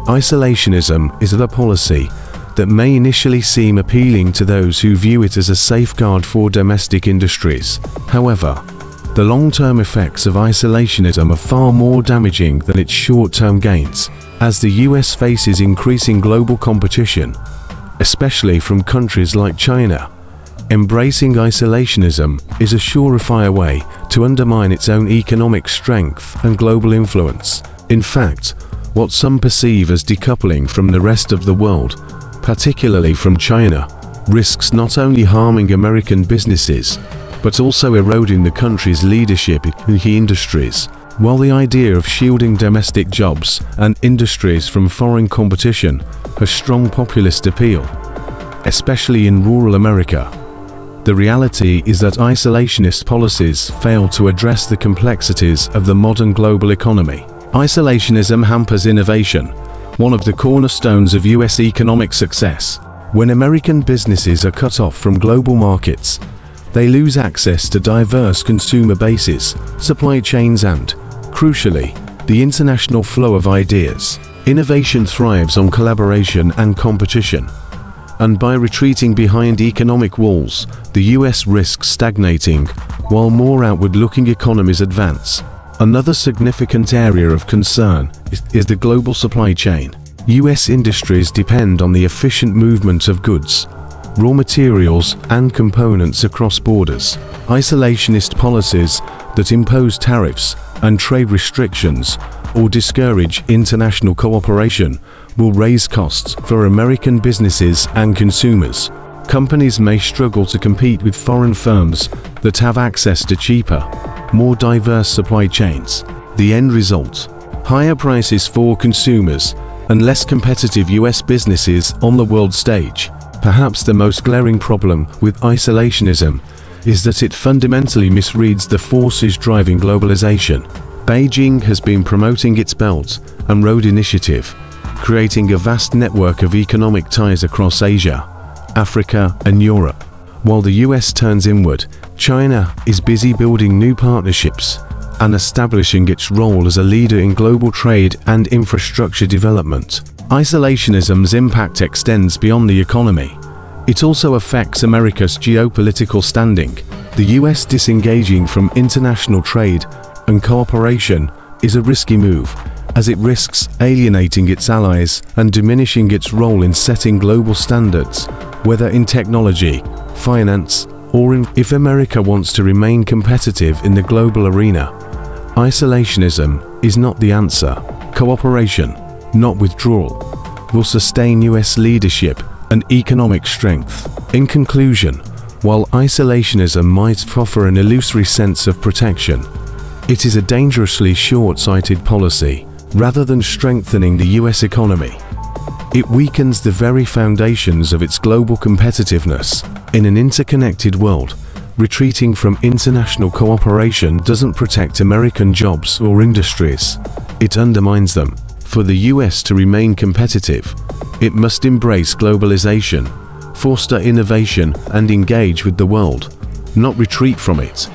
Isolationism is a policy that may initially seem appealing to those who view it as a safeguard for domestic industries. However, the long-term effects of isolationism are far more damaging than its short-term gains, as the US faces increasing global competition, especially from countries like China. Embracing isolationism is a surefire way to undermine its own economic strength and global influence. In fact, what some perceive as decoupling from the rest of the world, particularly from China, risks not only harming American businesses, but also eroding the country's leadership in key industries. While the idea of shielding domestic jobs and industries from foreign competition has strong populist appeal, especially in rural America, the reality is that isolationist policies fail to address the complexities of the modern global economy. Isolationism hampers innovation, one of the cornerstones of US economic success. When American businesses are cut off from global markets, they lose access to diverse consumer bases, supply chains and, crucially, the international flow of ideas. Innovation thrives on collaboration and competition, and by retreating behind economic walls, the US risks stagnating while more outward-looking economies advance. Another significant area of concern is the global supply chain. US industries depend on the efficient movement of goods, raw materials, and components across borders. Isolationist policies that impose tariffs and trade restrictions or discourage international cooperation will raise costs for American businesses and consumers. Companies may struggle to compete with foreign firms that have access to cheaper, more diverse supply chains. The end result: higher prices for consumers and less competitive US businesses on the world stage. Perhaps the most glaring problem with isolationism is that it fundamentally misreads the forces driving globalization. Beijing has been promoting its Belt and Road Initiative, creating a vast network of economic ties across Asia, Africa, and Europe. While the US turns inward, China is busy building new partnerships and establishing its role as a leader in global trade and infrastructure development. Isolationism's impact extends beyond the economy. It also affects America's geopolitical standing. The US disengaging from international trade and cooperation is a risky move, as it risks alienating its allies and diminishing its role in setting global standards, whether in technology, finance, or if America wants to remain competitive in the global arena. Isolationism is not the answer. Cooperation, not withdrawal, will sustain US leadership and economic strength. In conclusion, while isolationism might offer an illusory sense of protection, it is a dangerously short-sighted policy. Rather than strengthening the US economy, it weakens the very foundations of its global competitiveness. In an interconnected world, retreating from international cooperation doesn't protect American jobs or industries. It undermines them. For the US to remain competitive, it must embrace globalization, foster innovation, and engage with the world, not retreat from it.